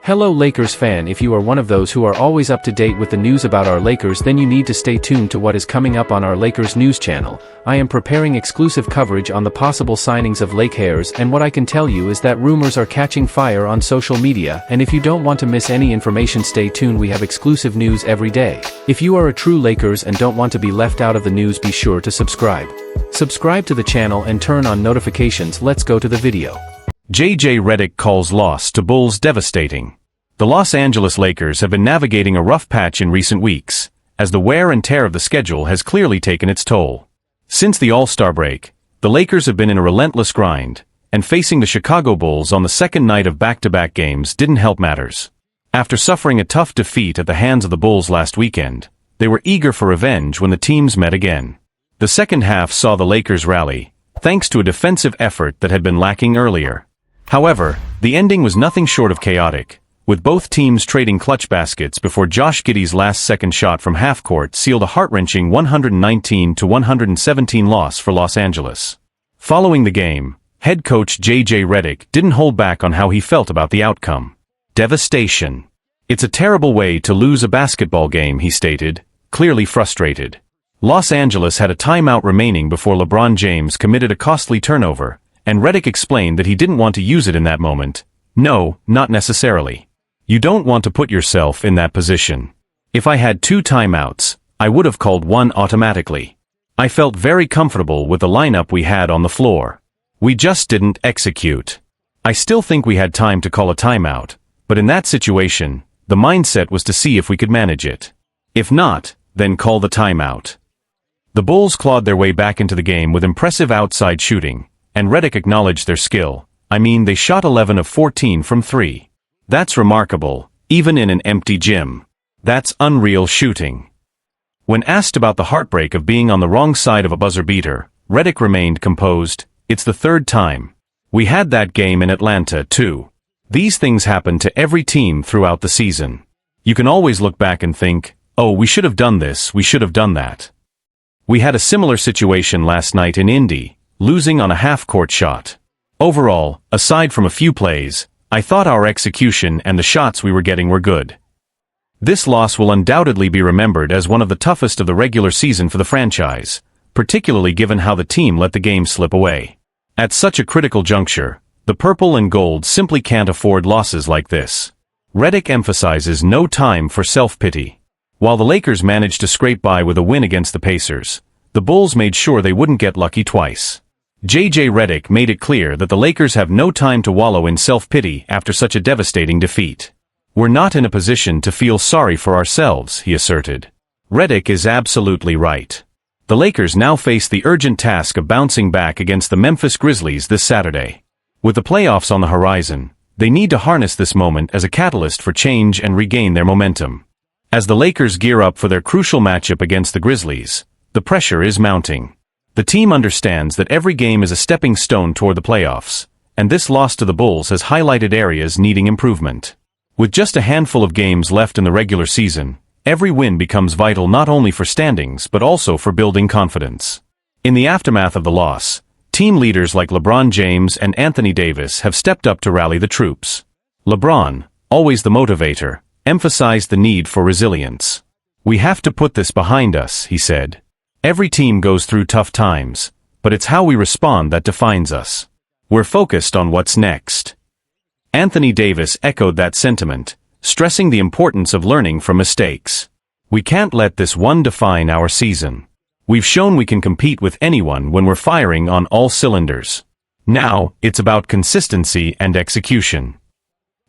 Hello Lakers fan, if you are one of those who are always up to date with the news about our Lakers, then you need to stay tuned to what is coming up on our Lakers news channel. I am preparing exclusive coverage on the possible signings of Lakers, and what I can tell you is that rumors are catching fire on social media, and if you don't want to miss any information, stay tuned. We have exclusive news every day. If you are a true Lakers and don't want to be left out of the news, be sure to subscribe. Subscribe to the channel and turn on notifications. Let's go to the video. JJ Redick calls loss to Bulls devastating. The Los Angeles Lakers have been navigating a rough patch in recent weeks, as the wear and tear of the schedule has clearly taken its toll. Since the All-Star break, the Lakers have been in a relentless grind, and facing the Chicago Bulls on the second night of back-to-back games didn't help matters. After suffering a tough defeat at the hands of the Bulls last weekend, they were eager for revenge when the teams met again. The second half saw the Lakers rally, thanks to a defensive effort that had been lacking earlier. However, the ending was nothing short of chaotic, with both teams trading clutch baskets before Josh Giddey's last-second shot from half-court sealed a heart-wrenching 119-117 loss for Los Angeles. Following the game, head coach JJ Redick didn't hold back on how he felt about the outcome. Devastation. "It's a terrible way to lose a basketball game," he stated, clearly frustrated. Los Angeles had a timeout remaining before LeBron James committed a costly turnover, and Redick explained that he didn't want to use it in that moment. "No, not necessarily. You don't want to put yourself in that position. If I had 2 timeouts, I would have called one automatically. I felt very comfortable with the lineup we had on the floor. We just didn't execute. I still think we had time to call a timeout, but in that situation, the mindset was to see if we could manage it. If not, then call the timeout." The Bulls clawed their way back into the game with impressive outside shooting, and Redick acknowledged their skill. They shot 11 of 14 from 3. That's remarkable, even in an empty gym. That's unreal shooting. When asked about the heartbreak of being on the wrong side of a buzzer beater, Redick remained composed. "It's the third time. We had that game in Atlanta, too. These things happen to every team throughout the season. You can always look back and think, oh, we should have done this, we should have done that. We had a similar situation last night in Indy, losing on a half-court shot. Overall, aside from a few plays, I thought our execution and the shots we were getting were good. This loss will undoubtedly be remembered as one of the toughest of the regular season for the franchise, particularly given how the team let the game slip away. At such a critical juncture, the purple and gold simply can't afford losses like this." Redick emphasizes no time for self-pity. While the Lakers managed to scrape by with a win against the Pacers, the Bulls made sure they wouldn't get lucky twice. JJ Redick made it clear that the Lakers have no time to wallow in self-pity after such a devastating defeat. "We're not in a position to feel sorry for ourselves," he asserted. Redick is absolutely right. The Lakers now face the urgent task of bouncing back against the Memphis Grizzlies this Saturday. With the playoffs on the horizon, they need to harness this moment as a catalyst for change and regain their momentum. As the Lakers gear up for their crucial matchup against the Grizzlies, the pressure is mounting. The team understands that every game is a stepping stone toward the playoffs, and this loss to the Bulls has highlighted areas needing improvement. With just a handful of games left in the regular season, every win becomes vital not only for standings but also for building confidence. In the aftermath of the loss, team leaders like LeBron James and Anthony Davis have stepped up to rally the troops. LeBron, always the motivator, emphasized the need for resilience. "We have to put this behind us," he said. "Every team goes through tough times, but it's how we respond that defines us. We're focused on what's next." Anthony Davis echoed that sentiment, stressing the importance of learning from mistakes. "We can't let this one define our season. We've shown we can compete with anyone when we're firing on all cylinders. Now, it's about consistency and execution."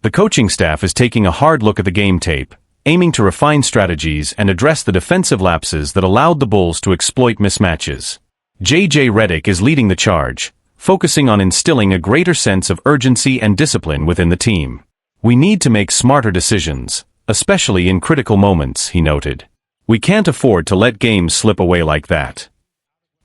The coaching staff is taking a hard look at the game tape, aiming to refine strategies and address the defensive lapses that allowed the Bulls to exploit mismatches. JJ Redick is leading the charge, focusing on instilling a greater sense of urgency and discipline within the team. "We need to make smarter decisions, especially in critical moments," he noted. "We can't afford to let games slip away like that."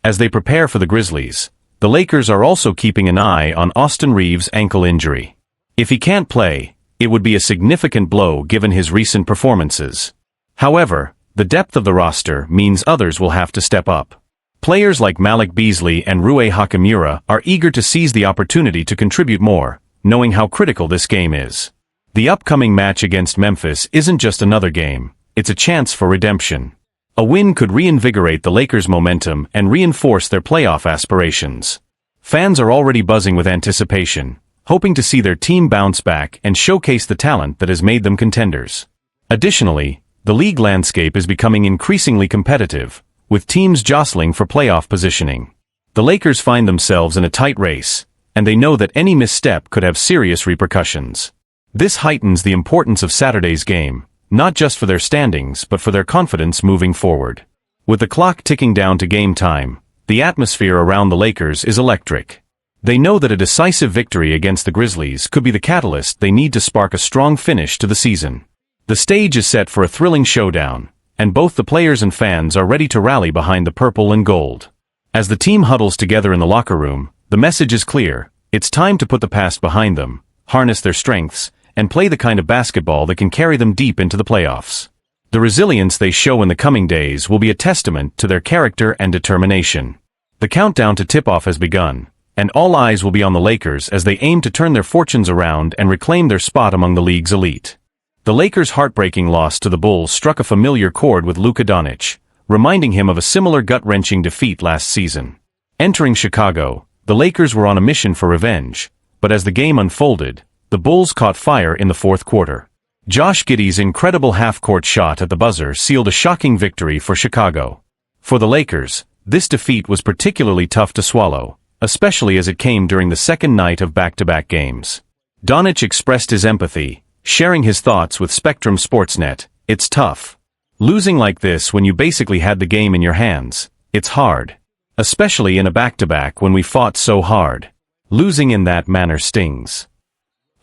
As they prepare for the Grizzlies, the Lakers are also keeping an eye on Austin Reeves' ankle injury. If he can't play, it would be a significant blow given his recent performances. However, the depth of the roster means others will have to step up. Players like Malik Beasley and Rui Hachimura are eager to seize the opportunity to contribute more, knowing how critical this game is. The upcoming match against Memphis isn't just another game, it's a chance for redemption. A win could reinvigorate the Lakers' momentum and reinforce their playoff aspirations. Fans are already buzzing with anticipation, hoping to see their team bounce back and showcase the talent that has made them contenders. Additionally, the league landscape is becoming increasingly competitive, with teams jostling for playoff positioning. The Lakers find themselves in a tight race, and they know that any misstep could have serious repercussions. This heightens the importance of Saturday's game, not just for their standings but for their confidence moving forward. With the clock ticking down to game time, the atmosphere around the Lakers is electric. They know that a decisive victory against the Grizzlies could be the catalyst they need to spark a strong finish to the season. The stage is set for a thrilling showdown, and both the players and fans are ready to rally behind the purple and gold. As the team huddles together in the locker room, the message is clear: it's time to put the past behind them, harness their strengths, and play the kind of basketball that can carry them deep into the playoffs. The resilience they show in the coming days will be a testament to their character and determination. The countdown to tip-off has begun, and all eyes will be on the Lakers as they aim to turn their fortunes around and reclaim their spot among the league's elite. The Lakers' heartbreaking loss to the Bulls struck a familiar chord with Luka Donic, reminding him of a similar gut-wrenching defeat last season. Entering Chicago, the Lakers were on a mission for revenge, but as the game unfolded, the Bulls caught fire in the fourth quarter. Josh Giddey's incredible half-court shot at the buzzer sealed a shocking victory for Chicago. For the Lakers, this defeat was particularly tough to swallow, especially as it came during the second night of back-to-back games. Donic expressed his empathy, sharing his thoughts with Spectrum Sportsnet. "It's tough. Losing like this when you basically had the game in your hands, it's hard. Especially in a back-to-back when we fought so hard. Losing in that manner stings.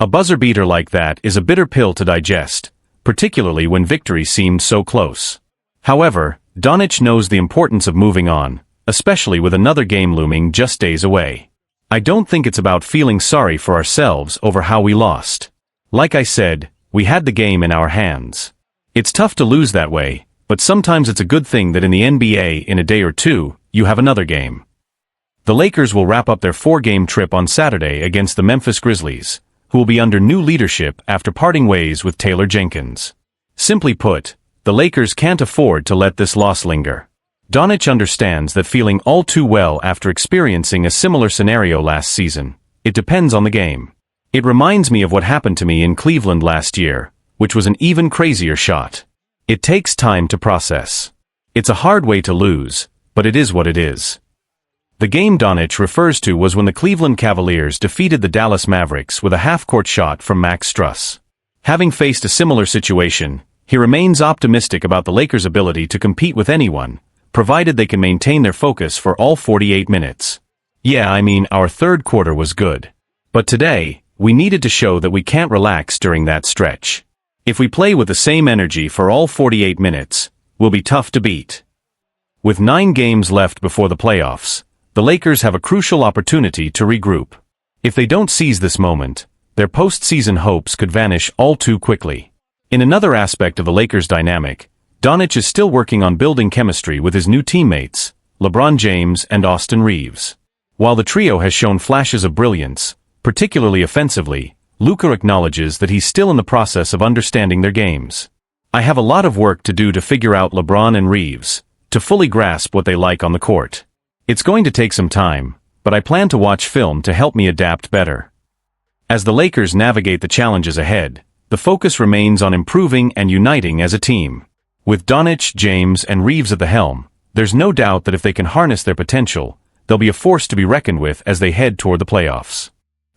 A buzzer beater like that is a bitter pill to digest, particularly when victory seemed so close." However, Donic knows the importance of moving on, especially with another game looming just days away. "I don't think it's about feeling sorry for ourselves over how we lost. Like I said, we had the game in our hands. It's tough to lose that way, but sometimes it's a good thing that in the NBA in a day or two, you have another game." The Lakers will wrap up their 4-game trip on Saturday against the Memphis Grizzlies, who will be under new leadership after parting ways with Taylor Jenkins. Simply put, the Lakers can't afford to let this loss linger. Donic understands that feeling all too well after experiencing a similar scenario last season. It depends on the game. "It reminds me of what happened to me in Cleveland last year, which was an even crazier shot. It takes time to process. It's a hard way to lose, but it is what it is." The game Donic refers to was when the Cleveland Cavaliers defeated the Dallas Mavericks with a half-court shot from Max Strus. Having faced a similar situation, he remains optimistic about the Lakers' ability to compete with anyone, provided they can maintain their focus for all 48 minutes. "Yeah, I mean, our third quarter was good. But today, we needed to show that we can't relax during that stretch. If we play with the same energy for all 48 minutes, we'll be tough to beat." With 9 games left before the playoffs, the Lakers have a crucial opportunity to regroup. If they don't seize this moment, their postseason hopes could vanish all too quickly. In another aspect of the Lakers' dynamic, Donic is still working on building chemistry with his new teammates, LeBron James and Austin Reeves. While the trio has shown flashes of brilliance, particularly offensively, Luka acknowledges that he's still in the process of understanding their games. "I have a lot of work to do to figure out LeBron and Reeves, to fully grasp what they like on the court. It's going to take some time, but I plan to watch film to help me adapt better." As the Lakers navigate the challenges ahead, the focus remains on improving and uniting as a team. With Donic, James, and Reeves at the helm, there's no doubt that if they can harness their potential, they'll be a force to be reckoned with as they head toward the playoffs.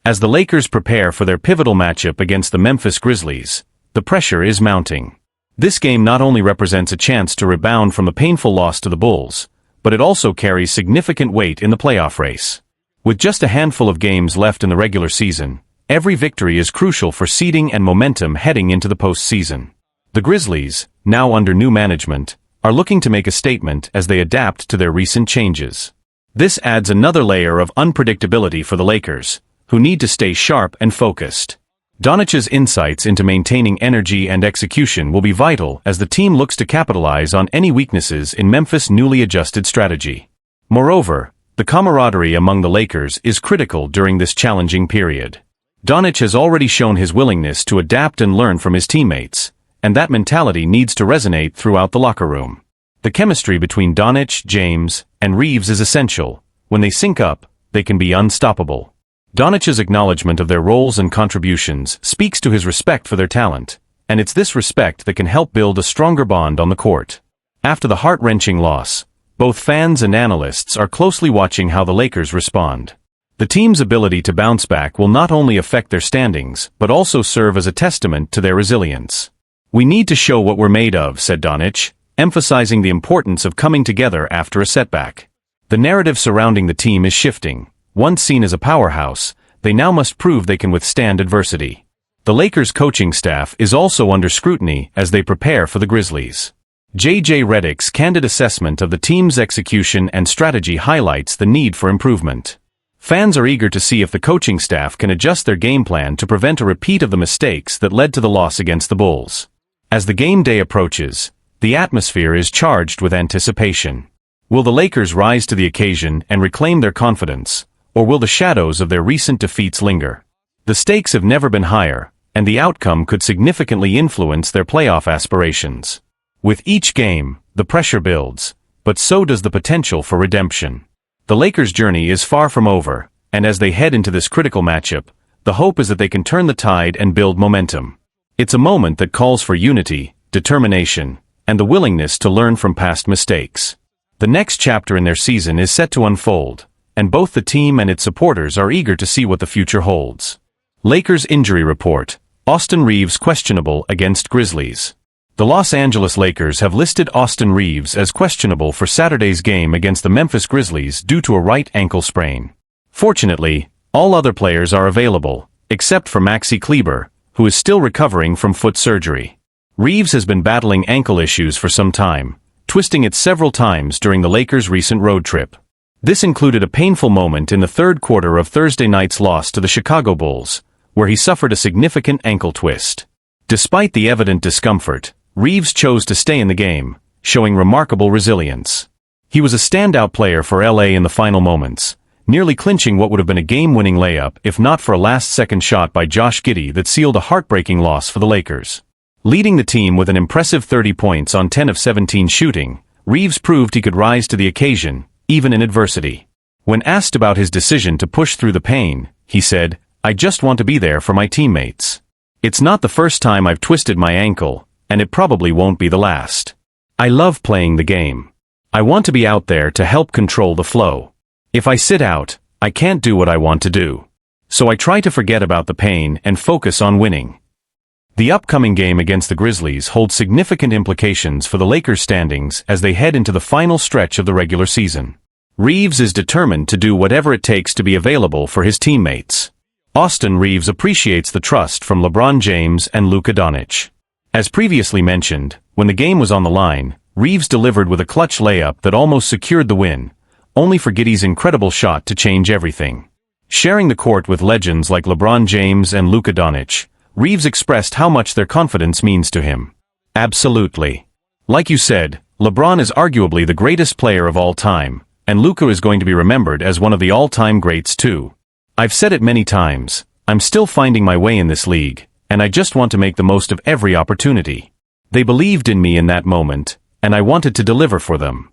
As the Lakers prepare for their pivotal matchup against the Memphis Grizzlies, the pressure is mounting. This game not only represents a chance to rebound from a painful loss to the Bulls, but it also carries significant weight in the playoff race. With just a handful of games left in the regular season, every victory is crucial for seeding and momentum heading into the postseason. The Grizzlies, now under new management, are looking to make a statement as they adapt to their recent changes. This adds another layer of unpredictability for the Lakers, who need to stay sharp and focused. Donic's insights into maintaining energy and execution will be vital as the team looks to capitalize on any weaknesses in Memphis' newly adjusted strategy. Moreover, the camaraderie among the Lakers is critical during this challenging period. Donic has already shown his willingness to adapt and learn from his teammates, and that mentality needs to resonate throughout the locker room. The chemistry between Donic, James, and Reeves is essential. When they sync up, they can be unstoppable. Donic's acknowledgement of their roles and contributions speaks to his respect for their talent, and it's this respect that can help build a stronger bond on the court. After the heart-wrenching loss, both fans and analysts are closely watching how the Lakers respond. The team's ability to bounce back will not only affect their standings, but also serve as a testament to their resilience. "We need to show what we're made of," said Donic, emphasizing the importance of coming together after a setback. The narrative surrounding the team is shifting. Once seen as a powerhouse, they now must prove they can withstand adversity. The Lakers coaching staff is also under scrutiny as they prepare for the Grizzlies. J.J. Redick's candid assessment of the team's execution and strategy highlights the need for improvement. Fans are eager to see if the coaching staff can adjust their game plan to prevent a repeat of the mistakes that led to the loss against the Bulls. As the game day approaches, the atmosphere is charged with anticipation. Will the Lakers rise to the occasion and reclaim their confidence, or will the shadows of their recent defeats linger? The stakes have never been higher, and the outcome could significantly influence their playoff aspirations. With each game, the pressure builds, but so does the potential for redemption. The Lakers' journey is far from over, and as they head into this critical matchup, the hope is that they can turn the tide and build momentum. It's a moment that calls for unity, determination, and the willingness to learn from past mistakes. The next chapter in their season is set to unfold, and both the team and its supporters are eager to see what the future holds. Lakers injury report: Austin Reeves questionable against Grizzlies. The Los Angeles Lakers have listed Austin Reeves as questionable for Saturday's game against the Memphis Grizzlies due to a right ankle sprain. Fortunately, all other players are available, except for Maxi Kleber, who is still recovering from foot surgery. Reeves has been battling ankle issues for some time, twisting it several times during the Lakers' recent road trip. This included a painful moment in the third quarter of Thursday night's loss to the Chicago Bulls, where he suffered a significant ankle twist. Despite the evident discomfort, Reeves chose to stay in the game, showing remarkable resilience. He was a standout player for LA in the final moments, nearly clinching what would have been a game-winning layup if not for a last-second shot by Josh Giddey that sealed a heartbreaking loss for the Lakers. Leading the team with an impressive 30 points on 10 of 17 shooting, Reeves proved he could rise to the occasion, even in adversity. When asked about his decision to push through the pain, he said, "I just want to be there for my teammates. It's not the first time I've twisted my ankle, and it probably won't be the last. I love playing the game. I want to be out there to help control the flow. If I sit out, I can't do what I want to do. So I try to forget about the pain and focus on winning." The upcoming game against the Grizzlies holds significant implications for the Lakers' standings as they head into the final stretch of the regular season. Reeves is determined to do whatever it takes to be available for his teammates. Austin Reeves appreciates the trust from LeBron James and Luka Donic. As previously mentioned, when the game was on the line, Reeves delivered with a clutch layup that almost secured the win, only for Giddey's incredible shot to change everything. Sharing the court with legends like LeBron James and Luka Donic, Reeves expressed how much their confidence means to him. "Absolutely. Like you said, LeBron is arguably the greatest player of all time, and Luka is going to be remembered as one of the all-time greats too. I've said it many times, I'm still finding my way in this league, and I just want to make the most of every opportunity. They believed in me in that moment, and I wanted to deliver for them."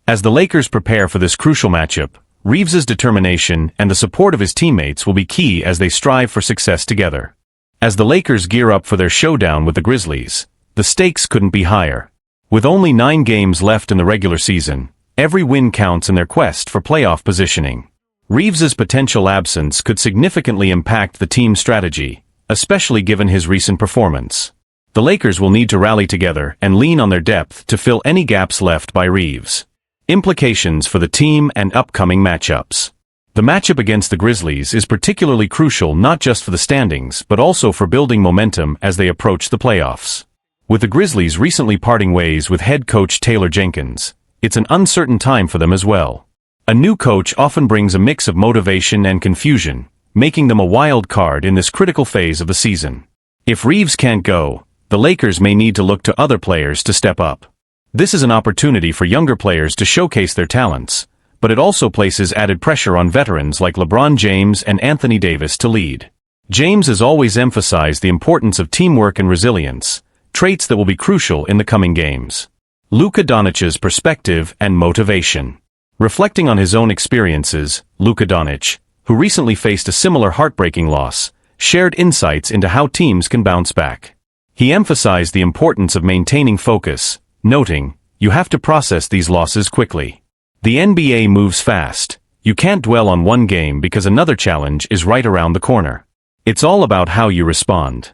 As the Lakers prepare for this crucial matchup, Reeves's determination and the support of his teammates will be key as they strive for success together. As the Lakers gear up for their showdown with the Grizzlies, the stakes couldn't be higher. With only 9 games left in the regular season, every win counts in their quest for playoff positioning. Reeves's potential absence could significantly impact the team's strategy, especially given his recent performance. The Lakers will need to rally together and lean on their depth to fill any gaps left by Reeves. Implications for the team and upcoming matchups. The matchup against the Grizzlies is particularly crucial not just for the standings but also for building momentum as they approach the playoffs. With the Grizzlies recently parting ways with head coach Taylor Jenkins, it's an uncertain time for them as well. A new coach often brings a mix of motivation and confusion, making them a wild card in this critical phase of the season. If Reeves can't go, the Lakers may need to look to other players to step up. This is an opportunity for younger players to showcase their talents, but it also places added pressure on veterans like LeBron James and Anthony Davis to lead. James has always emphasized the importance of teamwork and resilience, traits that will be crucial in the coming games. Luka Donic's perspective and motivation. Reflecting on his own experiences, Luka Donic, who recently faced a similar heartbreaking loss, shared insights into how teams can bounce back. He emphasized the importance of maintaining focus, noting, "You have to process these losses quickly. The NBA moves fast. You can't dwell on one game because another challenge is right around the corner. It's all about how you respond."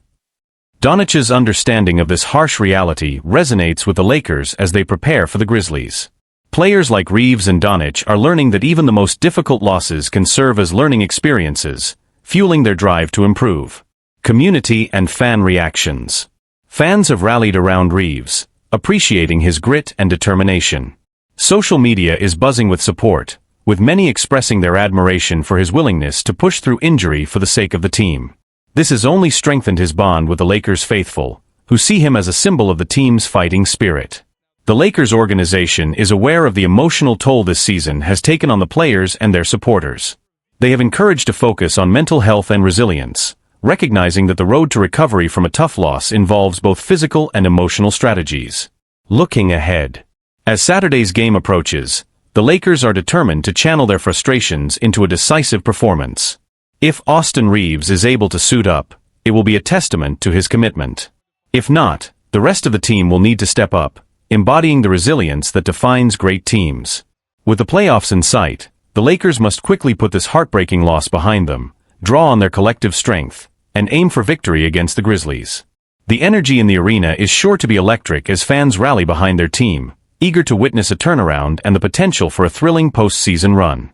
Donic's understanding of this harsh reality resonates with the Lakers as they prepare for the Grizzlies. Players like Reeves and Donic are learning that even the most difficult losses can serve as learning experiences, fueling their drive to improve. Community and fan reactions. Fans have rallied around Reeves, appreciating his grit and determination. Social media is buzzing with support, with many expressing their admiration for his willingness to push through injury for the sake of the team. This has only strengthened his bond with the Lakers faithful, who see him as a symbol of the team's fighting spirit. The Lakers organization is aware of the emotional toll this season has taken on the players and their supporters. They have encouraged a focus on mental health and resilience, recognizing that the road to recovery from a tough loss involves both physical and emotional strategies. Looking ahead. As Saturday's game approaches, the Lakers are determined to channel their frustrations into a decisive performance. If Austin Reeves is able to suit up, it will be a testament to his commitment. If not, the rest of the team will need to step up, embodying the resilience that defines great teams. With the playoffs in sight, the Lakers must quickly put this heartbreaking loss behind them, draw on their collective strength, and aim for victory against the Grizzlies. The energy in the arena is sure to be electric as fans rally behind their team, eager to witness a turnaround and the potential for a thrilling postseason run.